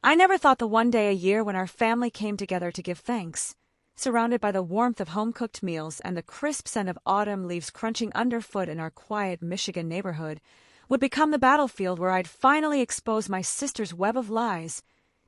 I never thought the one day a year when our family came together to give thanks, surrounded by the warmth of home-cooked meals and the crisp scent of autumn leaves crunching underfoot in our quiet Michigan neighborhood, would become the battlefield where I'd finally expose my sister's web of lies,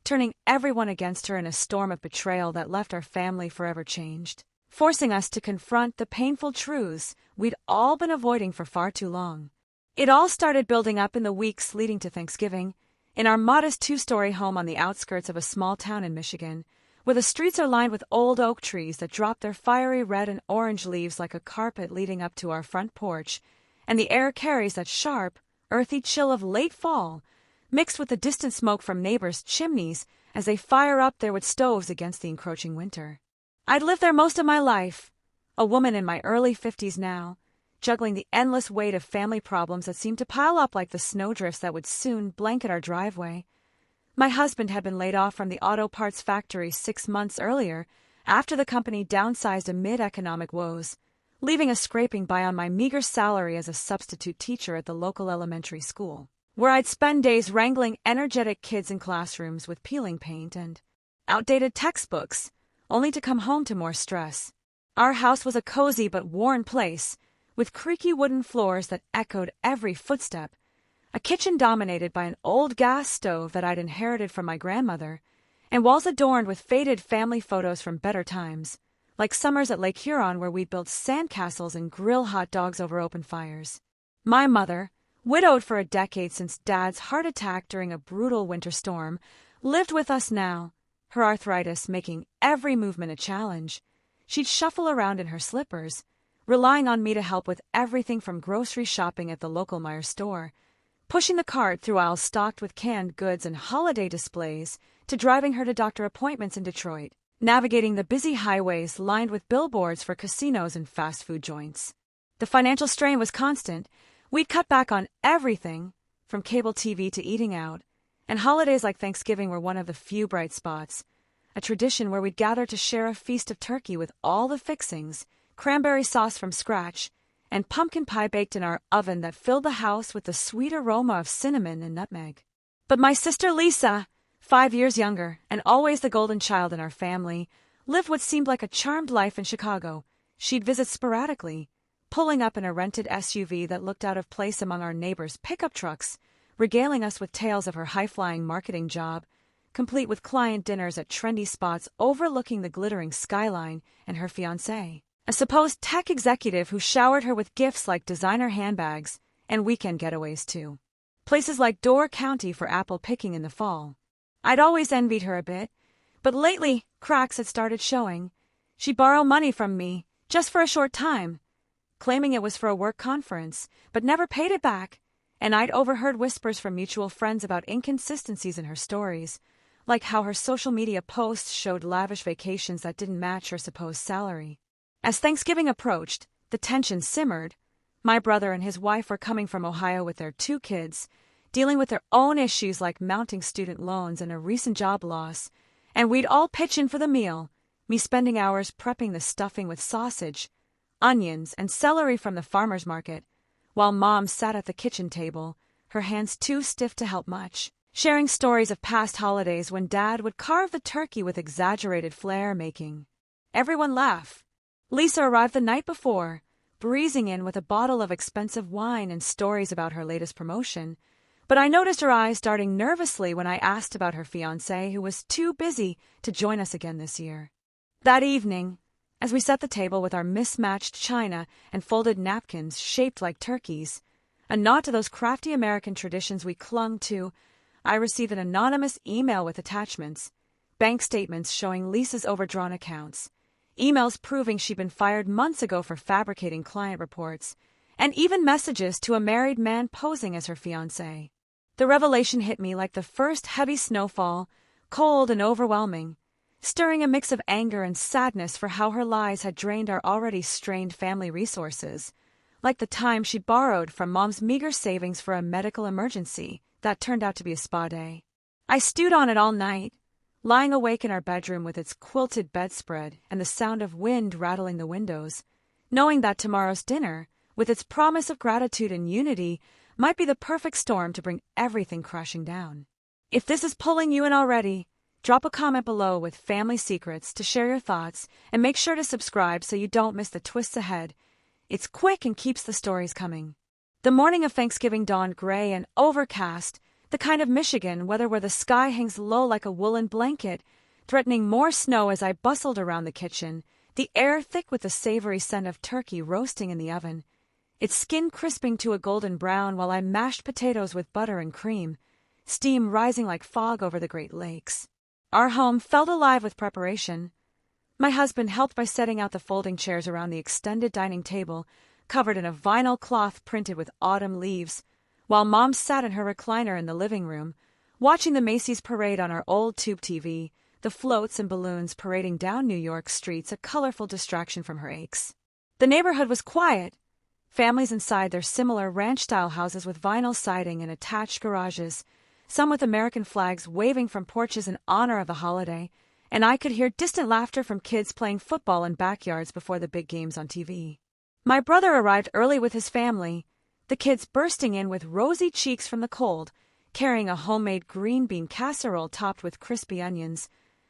turning everyone against her in a storm of betrayal that left our family forever changed, forcing us to confront the painful truths we'd all been avoiding for far too long. It all started building up in the weeks leading to Thanksgiving, in our modest two-story home on the outskirts of a small town in Michigan, where the streets are lined with old oak trees that drop their fiery red and orange leaves like a carpet leading up to our front porch, and the air carries that sharp, earthy chill of late fall, mixed with the distant smoke from neighbors' chimneys as they fire up their wood stoves against the encroaching winter. I'd lived there most of my life, a woman in my early 50s now, juggling the endless weight of family problems that seemed to pile up like the snowdrifts that would soon blanket our driveway. My husband had been laid off from the auto parts factory 6 months earlier, after the company downsized amid economic woes, leaving us scraping by on my meager salary as a substitute teacher at the local elementary school, where I'd spend days wrangling energetic kids in classrooms with peeling paint and outdated textbooks, only to come home to more stress. Our house was a cozy but worn place, with creaky wooden floors that echoed every footstep, a kitchen dominated by an old gas stove that I'd inherited from my grandmother, and walls adorned with faded family photos from better times, like summers at Lake Huron where we'd built sandcastles and grill hot dogs over open fires. My mother, widowed for a decade since Dad's heart attack during a brutal winter storm, lived with us now, her arthritis making every movement a challenge. She'd shuffle around in her slippers, relying on me to help with everything from grocery shopping at the local Meijer store, pushing the cart through aisles stocked with canned goods and holiday displays, to driving her to doctor appointments in Detroit, navigating the busy highways lined with billboards for casinos and fast food joints. The financial strain was constant. We'd cut back on everything, from cable TV to eating out, and holidays like Thanksgiving were one of the few bright spots, a tradition where we'd gather to share a feast of turkey with all the fixings, cranberry sauce from scratch, and pumpkin pie baked in our oven that filled the house with the sweet aroma of cinnamon and nutmeg. But my sister Lisa, 5 years younger and always the golden child in our family, lived what seemed like a charmed life in Chicago. She'd visit sporadically, pulling up in a rented SUV that looked out of place among our neighbors' pickup trucks, regaling us with tales of her high-flying marketing job, complete with client dinners at trendy spots overlooking the glittering skyline, and her fiancé, a supposed tech executive who showered her with gifts like designer handbags and weekend getaways too. Places like Door County for apple picking in the fall. I'd always envied her a bit, but lately cracks had started showing. She'd borrow money from me, just for a short time, claiming it was for a work conference, but never paid it back, and I'd overheard whispers from mutual friends about inconsistencies in her stories, like how her social media posts showed lavish vacations that didn't match her supposed salary. As Thanksgiving approached, the tension simmered. My brother and his wife were coming from Ohio with their 2 kids, dealing with their own issues like mounting student loans and a recent job loss, and we'd all pitch in for the meal, me spending hours prepping the stuffing with sausage, onions, and celery from the farmer's market, while Mom sat at the kitchen table, her hands too stiff to help much, sharing stories of past holidays when Dad would carve the turkey with exaggerated flair, making everyone laugh. Lisa arrived the night before, breezing in with a bottle of expensive wine and stories about her latest promotion, but I noticed her eyes darting nervously when I asked about her fiancé, who was too busy to join us again this year. That evening, as we set the table with our mismatched china and folded napkins shaped like turkeys, a nod to those crafty American traditions we clung to, I received an anonymous email with attachments, bank statements showing Lisa's overdrawn accounts, emails proving she'd been fired months ago for fabricating client reports, and even messages to a married man posing as her fiancé. The revelation hit me like the first heavy snowfall, cold and overwhelming, stirring a mix of anger and sadness for how her lies had drained our already strained family resources, like the time she borrowed from Mom's meager savings for a medical emergency that turned out to be a spa day. I stewed on it all night, lying awake in our bedroom with its quilted bedspread and the sound of wind rattling the windows, knowing that tomorrow's dinner, with its promise of gratitude and unity, might be the perfect storm to bring everything crashing down. If this is pulling you in already, drop a comment below with family secrets to share your thoughts, and make sure to subscribe so you don't miss the twists ahead. It's quick and keeps the stories coming. The morning of Thanksgiving dawned gray and overcast, the kind of Michigan weather where the sky hangs low like a woolen blanket, threatening more snow as I bustled around the kitchen, the air thick with the savory scent of turkey roasting in the oven, its skin crisping to a golden brown while I mashed potatoes with butter and cream, steam rising like fog over the Great Lakes. Our home felt alive with preparation. My husband helped by setting out the folding chairs around the extended dining table, covered in a vinyl cloth printed with autumn leaves, while Mom sat in her recliner in the living room, watching the Macy's parade on our old tube TV, the floats and balloons parading down New York streets a colorful distraction from her aches. The neighborhood was quiet, families inside their similar ranch-style houses with vinyl siding and attached garages, some with American flags waving from porches in honor of the holiday, and I could hear distant laughter from kids playing football in backyards before the big games on TV. My brother arrived early with his family, the kids bursting in with rosy cheeks from the cold, carrying a homemade green bean casserole topped with crispy onions,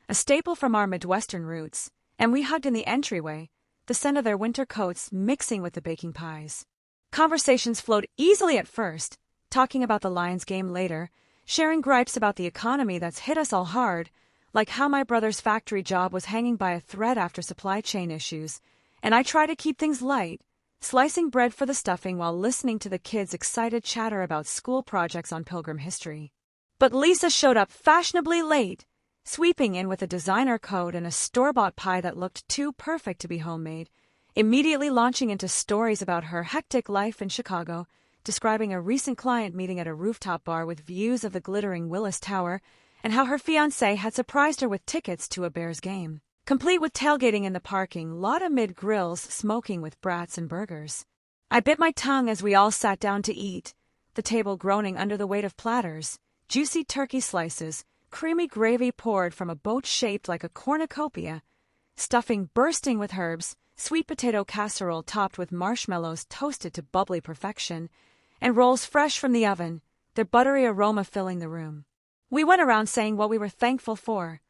a staple from our Midwestern roots, and we hugged in the entryway, the scent of their winter coats mixing with the baking pies. Conversations flowed easily at first, talking about the Lions game later, sharing gripes about the economy that's hit us all hard, like how my brother's factory job was hanging by a thread after supply chain issues, and I try to keep things light, slicing bread for the stuffing while listening to the kids' excited chatter about school projects on Pilgrim history. But Lisa showed up fashionably late, sweeping in with a designer coat and a store-bought pie that looked too perfect to be homemade, immediately launching into stories about her hectic life in Chicago, describing a recent client meeting at a rooftop bar with views of the glittering Willis Tower, and how her fiancé had surprised her with tickets to a Bears game, complete with tailgating in the parking lot amid grills smoking with brats and burgers. I bit my tongue as we all sat down to eat, the table groaning under the weight of platters, juicy turkey slices, creamy gravy poured from a boat shaped like a cornucopia, stuffing bursting with herbs, sweet potato casserole topped with marshmallows toasted to bubbly perfection, and rolls fresh from the oven, their buttery aroma filling the room. We went around saying what we were thankful for,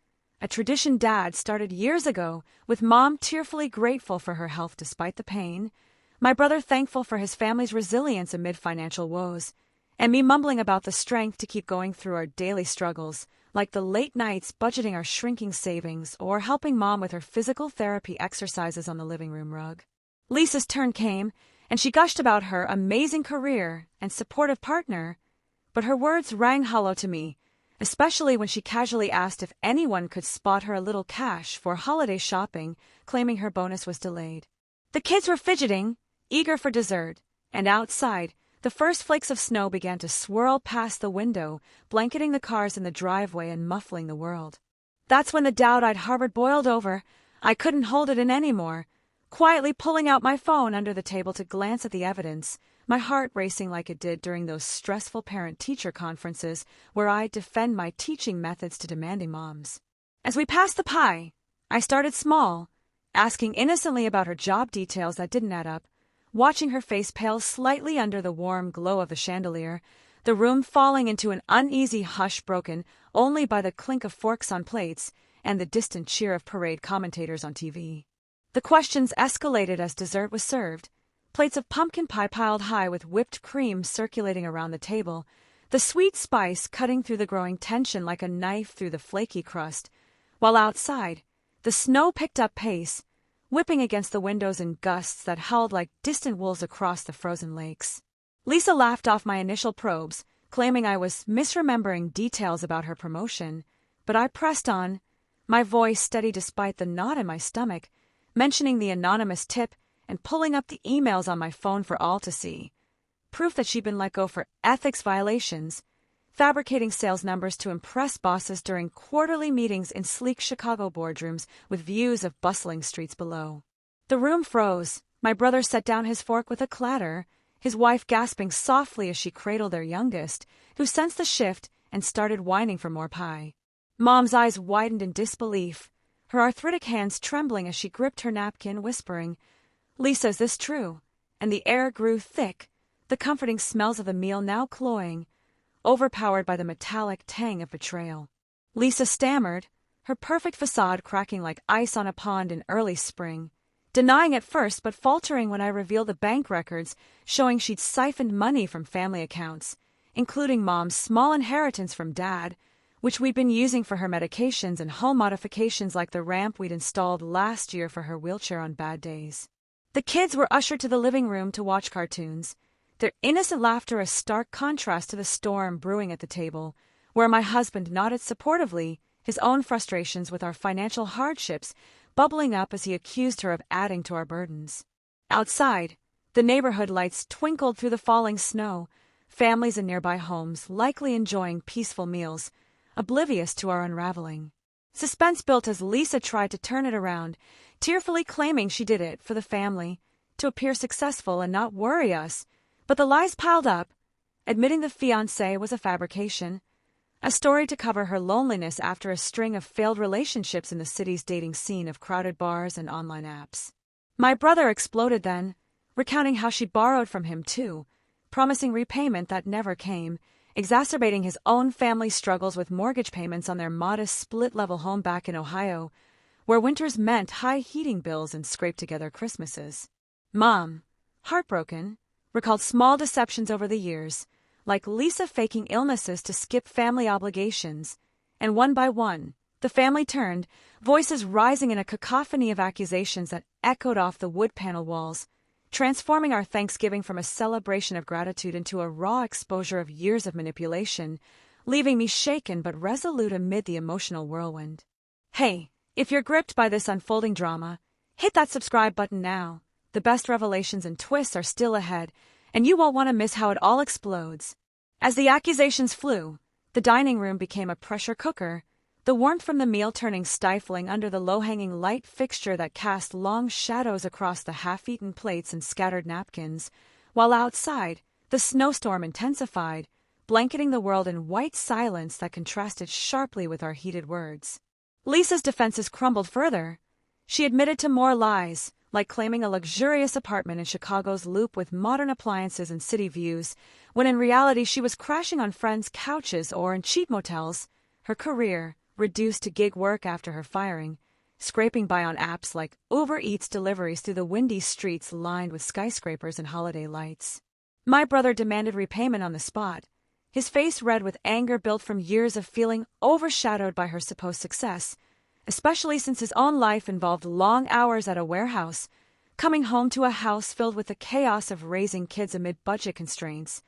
a tradition Dad started years ago, with Mom tearfully grateful for her health despite the pain, my brother thankful for his family's resilience amid financial woes, and me mumbling about the strength to keep going through our daily struggles, like the late nights budgeting our shrinking savings or helping Mom with her physical therapy exercises on the living room rug. Lisa's turn came, and she gushed about her amazing career and supportive partner, but her words rang hollow to me, especially when she casually asked if anyone could spot her a little cash for holiday shopping, claiming her bonus was delayed. The kids were fidgeting, eager for dessert, and outside, the first flakes of snow began to swirl past the window, blanketing the cars in the driveway and muffling the world. That's when the doubt I'd harbored boiled over. I couldn't hold it in anymore, quietly pulling out my phone under the table to glance at the evidence, my heart racing like it did during those stressful parent-teacher conferences where I'd defend my teaching methods to demanding moms. As we passed the pie, I started small, asking innocently about her job details that didn't add up, watching her face pale slightly under the warm glow of the chandelier, the room falling into an uneasy hush broken only by the clink of forks on plates and the distant cheer of parade commentators on TV. The questions escalated as dessert was served, plates of pumpkin pie piled high with whipped cream circulating around the table, the sweet spice cutting through the growing tension like a knife through the flaky crust, while outside, the snow picked up pace, whipping against the windows in gusts that howled like distant wolves across the frozen lakes. Lisa laughed off my initial probes, claiming I was misremembering details about her promotion, but I pressed on, my voice steady despite the knot in my stomach, mentioning the anonymous tip and pulling up the emails on my phone for all to see. Proof that she'd been let go for ethics violations, fabricating sales numbers to impress bosses during quarterly meetings in sleek Chicago boardrooms with views of bustling streets below. The room froze. My brother set down his fork with a clatter, his wife gasping softly as she cradled their youngest, who sensed the shift and started whining for more pie. Mom's eyes widened in disbelief, her arthritic hands trembling as she gripped her napkin, whispering, "Lisa, is this true?" And the air grew thick, the comforting smells of the meal now cloying, overpowered by the metallic tang of betrayal. Lisa stammered, her perfect facade cracking like ice on a pond in early spring, denying at first but faltering when I revealed the bank records showing she'd siphoned money from family accounts, including Mom's small inheritance from Dad, which we'd been using for her medications and home modifications like the ramp we'd installed last year for her wheelchair on bad days. The kids were ushered to the living room to watch cartoons, their innocent laughter a stark contrast to the storm brewing at the table, where my husband nodded supportively, his own frustrations with our financial hardships bubbling up as he accused her of adding to our burdens. Outside, the neighborhood lights twinkled through the falling snow, families in nearby homes likely enjoying peaceful meals, oblivious to our unraveling. Suspense built as Lisa tried to turn it around, tearfully claiming she did it for the family, to appear successful and not worry us, but the lies piled up, admitting the fiancé was a fabrication, a story to cover her loneliness after a string of failed relationships in the city's dating scene of crowded bars and online apps. My brother exploded then, recounting how she borrowed from him too, promising repayment that never came, exacerbating his own family's struggles with mortgage payments on their modest split-level home back in Ohio, where winters meant high heating bills and scraped-together Christmases. Mom, heartbroken, recalled small deceptions over the years, like Lisa faking illnesses to skip family obligations, and one by one, the family turned, voices rising in a cacophony of accusations that echoed off the wood panel walls, transforming our Thanksgiving from a celebration of gratitude into a raw exposure of years of manipulation, leaving me shaken but resolute amid the emotional whirlwind. Hey, if you're gripped by this unfolding drama, hit that subscribe button now. The best revelations and twists are still ahead, and you won't want to miss how it all explodes. As the accusations flew, the dining room became a pressure cooker, the warmth from the meal turning stifling under the low-hanging light fixture that cast long shadows across the half-eaten plates and scattered napkins, while outside, the snowstorm intensified, blanketing the world in white silence that contrasted sharply with our heated words. Lisa's defenses crumbled further. She admitted to more lies, like claiming a luxurious apartment in Chicago's Loop with modern appliances and city views, when in reality she was crashing on friends' couches or in cheap motels, her career reduced to gig work after her firing, scraping by on apps like Uber Eats deliveries through the windy streets lined with skyscrapers and holiday lights. My brother demanded repayment on the spot, his face red with anger built from years of feeling overshadowed by her supposed success, especially since his own life involved long hours at a warehouse, coming home to a house filled with the chaos of raising kids amid budget constraints,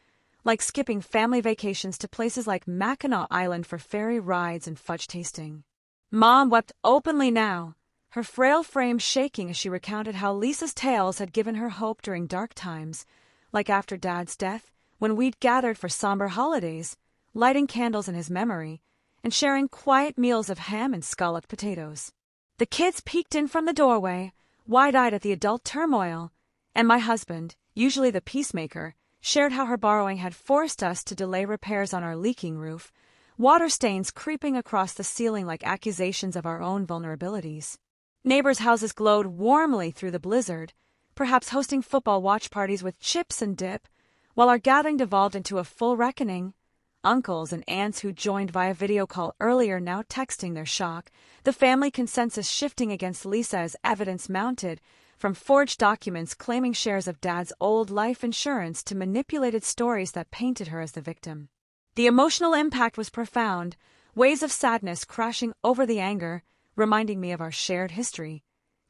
like skipping family vacations to places like Mackinac Island for ferry rides and fudge tasting. Mom wept openly now, her frail frame shaking as she recounted how Lisa's tales had given her hope during dark times, like after Dad's death, when we'd gathered for somber holidays, lighting candles in his memory, and sharing quiet meals of ham and scalloped potatoes. The kids peeked in from the doorway, wide-eyed at the adult turmoil, and my husband, usually the peacemaker, shared how her borrowing had forced us to delay repairs on our leaking roof, water stains creeping across the ceiling like accusations of our own vulnerabilities. Neighbors' houses glowed warmly through the blizzard, perhaps hosting football watch parties with chips and dip, while our gathering devolved into a full reckoning. Uncles and aunts who joined via video call earlier now texting their shock, the family consensus shifting against Lisa as evidence mounted, from forged documents claiming shares of Dad's old life insurance to manipulated stories that painted her as the victim. The emotional impact was profound, waves of sadness crashing over the anger, reminding me of our shared history.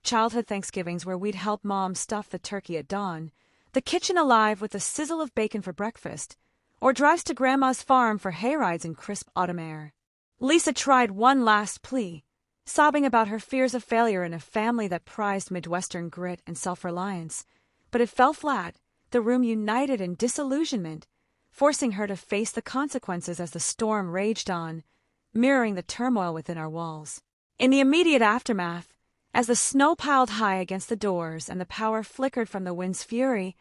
Childhood Thanksgivings where we'd help Mom stuff the turkey at dawn, the kitchen alive with the sizzle of bacon for breakfast, or drives to Grandma's farm for hayrides in crisp autumn air. Lisa tried one last plea, sobbing about her fears of failure in a family that prized Midwestern grit and self-reliance, but it fell flat, the room united in disillusionment, forcing her to face the consequences as the storm raged on, mirroring the turmoil within our walls. In the immediate aftermath, as the snow piled high against the doors and the power flickered from the wind's fury,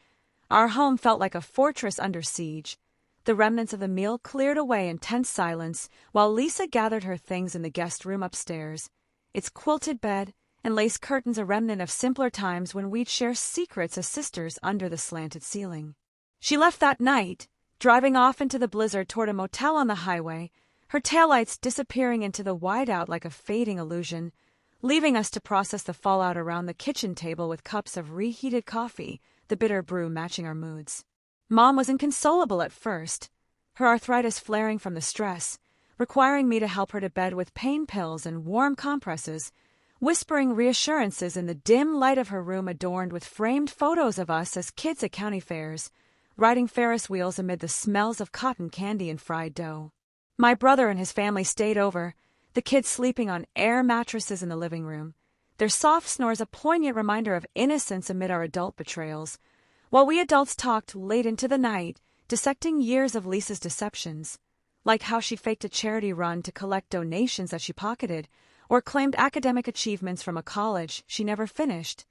our home felt like a fortress under siege. The remnants of the meal cleared away in tense silence while Lisa gathered her things in the guest room upstairs, its quilted bed and lace curtains a remnant of simpler times when we'd share secrets as sisters under the slanted ceiling. She left that night, driving off into the blizzard toward a motel on the highway, her taillights disappearing into the whiteout like a fading illusion, leaving us to process the fallout around the kitchen table with cups of reheated coffee, the bitter brew matching our moods. Mom was inconsolable at first, her arthritis flaring from the stress, requiring me to help her to bed with pain pills and warm compresses, whispering reassurances in the dim light of her room adorned with framed photos of us as kids at county fairs, riding Ferris wheels amid the smells of cotton candy and fried dough. My brother and his family stayed over, the kids sleeping on air mattresses in the living room, their soft snores a poignant reminder of innocence amid our adult betrayals, while we adults talked late into the night, dissecting years of Lisa's deceptions, like how she faked a charity run to collect donations that she pocketed, or claimed academic achievements from a college she never finished,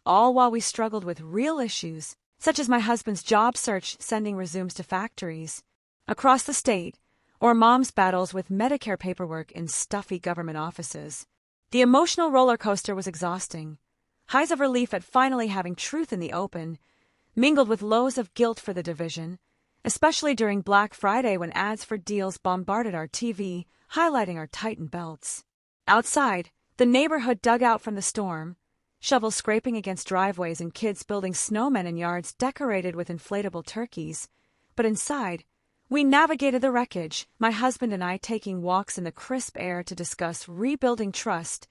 all while we struggled with real issues, such as my husband's job search sending resumes to factories across the state, or Mom's battles with Medicare paperwork in stuffy government offices. The emotional roller coaster was exhausting. Highs of relief at finally having truth in the open, mingled with lows of guilt for the division, especially during Black Friday when ads for deals bombarded our TV, highlighting our tightened belts. Outside, the neighborhood dug out from the storm, shovels scraping against driveways and kids building snowmen in yards decorated with inflatable turkeys. But inside, we navigated the wreckage, my husband and I taking walks in the crisp air to discuss rebuilding trust,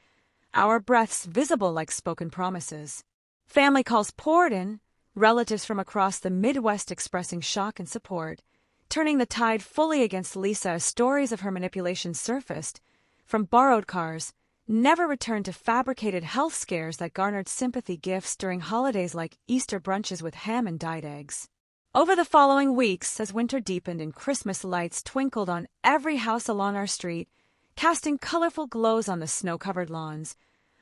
our breaths visible like spoken promises. Family calls poured in, relatives from across the Midwest expressing shock and support, turning the tide fully against Lisa as stories of her manipulation surfaced, from borrowed cars, never returned to fabricated health scares that garnered sympathy gifts during holidays like Easter brunches with ham and dyed eggs. Over the following weeks, as winter deepened and Christmas lights twinkled on every house along our street, casting colorful glows on the snow-covered lawns,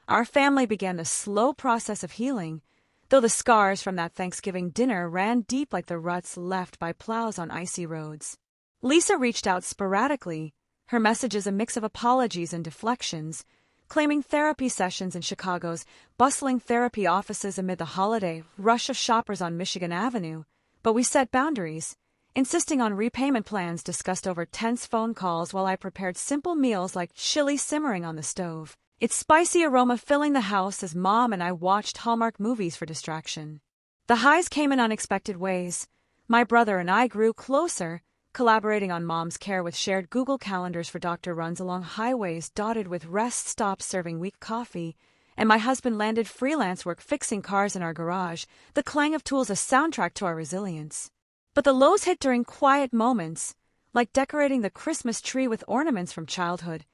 our family began the slow process of healing, though the scars from that Thanksgiving dinner ran deep like the ruts left by plows on icy roads. Lisa reached out sporadically, her messages a mix of apologies and deflections, claiming therapy sessions in Chicago's bustling therapy offices amid the holiday rush of shoppers on Michigan Avenue. But we set boundaries, insisting on repayment plans discussed over tense phone calls while I prepared simple meals like chili simmering on the stove, its spicy aroma filling the house as Mom and I watched Hallmark movies for distraction. The highs came in unexpected ways. My brother and I grew closer, collaborating on Mom's care with shared Google calendars for doctor runs along highways dotted with rest stops serving weak coffee, and my husband landed freelance work fixing cars in our garage, the clang of tools a soundtrack to our resilience. But the lows hit during quiet moments, like decorating the Christmas tree with ornaments from childhood,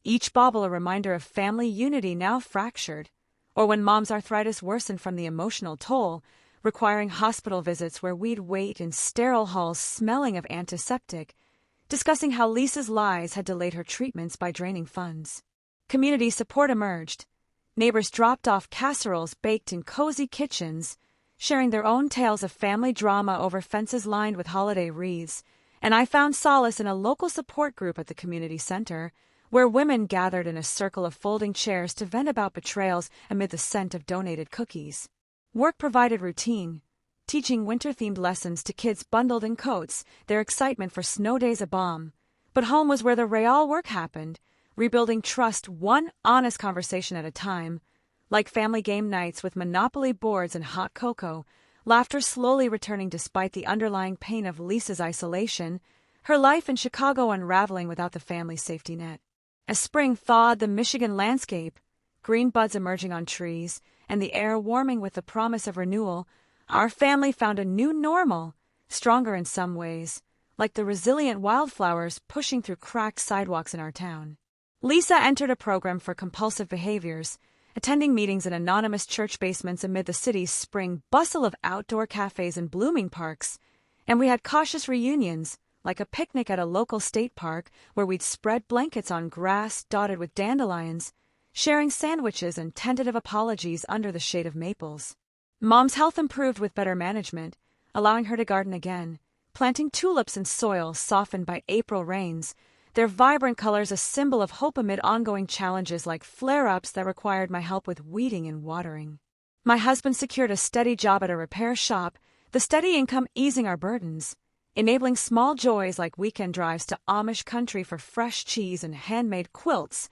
each bauble a reminder of family unity now fractured, or when Mom's arthritis worsened from the emotional toll, requiring hospital visits where we'd wait in sterile halls smelling of antiseptic, discussing how Lisa's lies had delayed her treatments by draining funds. Community support emerged. Neighbors dropped off casseroles baked in cozy kitchens, sharing their own tales of family drama over fences lined with holiday wreaths, and I found solace in a local support group at the community center, where women gathered in a circle of folding chairs to vent about betrayals amid the scent of donated cookies. Work provided routine, teaching winter-themed lessons to kids bundled in coats, their excitement for snow days a bomb. But home was where the real work happened, rebuilding trust one honest conversation at a time, like family game nights with Monopoly boards and hot cocoa, laughter slowly returning despite the underlying pain of Lisa's isolation, her life in Chicago unraveling without the family safety net. As spring thawed the Michigan landscape, green buds emerging on trees, and the air warming with the promise of renewal, our family found a new normal, stronger in some ways, like the resilient wildflowers pushing through cracked sidewalks in our town. Lisa entered a program for compulsive behaviors, attending meetings in anonymous church basements amid the city's spring bustle of outdoor cafes and blooming parks, and we had cautious reunions, like a picnic at a local state park where we'd spread blankets on grass dotted with dandelions, sharing sandwiches and tentative apologies under the shade of maples. Mom's health improved with better management, allowing her to garden again, planting tulips in soil softened by April rains, their vibrant colors a symbol of hope amid ongoing challenges like flare-ups that required my help with weeding and watering. My husband secured a steady job at a repair shop, the steady income easing our burdens, enabling small joys like weekend drives to Amish country for fresh cheese and handmade quilts,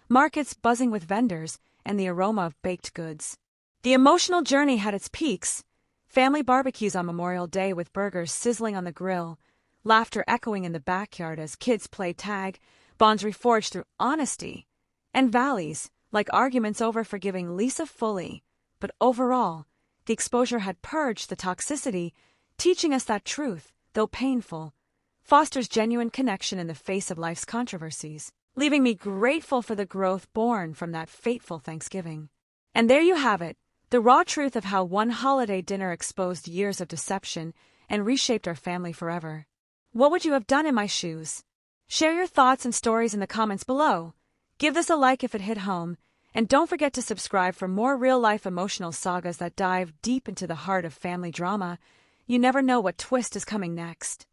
markets buzzing with vendors, and the aroma of baked goods. The emotional journey had its peaks: family barbecues on Memorial Day with burgers sizzling on the grill, laughter echoing in the backyard as kids played tag, bonds reforged through honesty, and valleys, like arguments over forgiving Lisa fully. But overall, the exposure had purged the toxicity, teaching us that truth, though painful, fosters genuine connection in the face of life's controversies, leaving me grateful for the growth born from that fateful Thanksgiving. And there you have it, the raw truth of how one holiday dinner exposed years of deception and reshaped our family forever. What would you have done in my shoes? Share your thoughts and stories in the comments below. Give this a like if it hit home, and don't forget to subscribe for more real-life emotional sagas that dive deep into the heart of family drama. You never know what twist is coming next.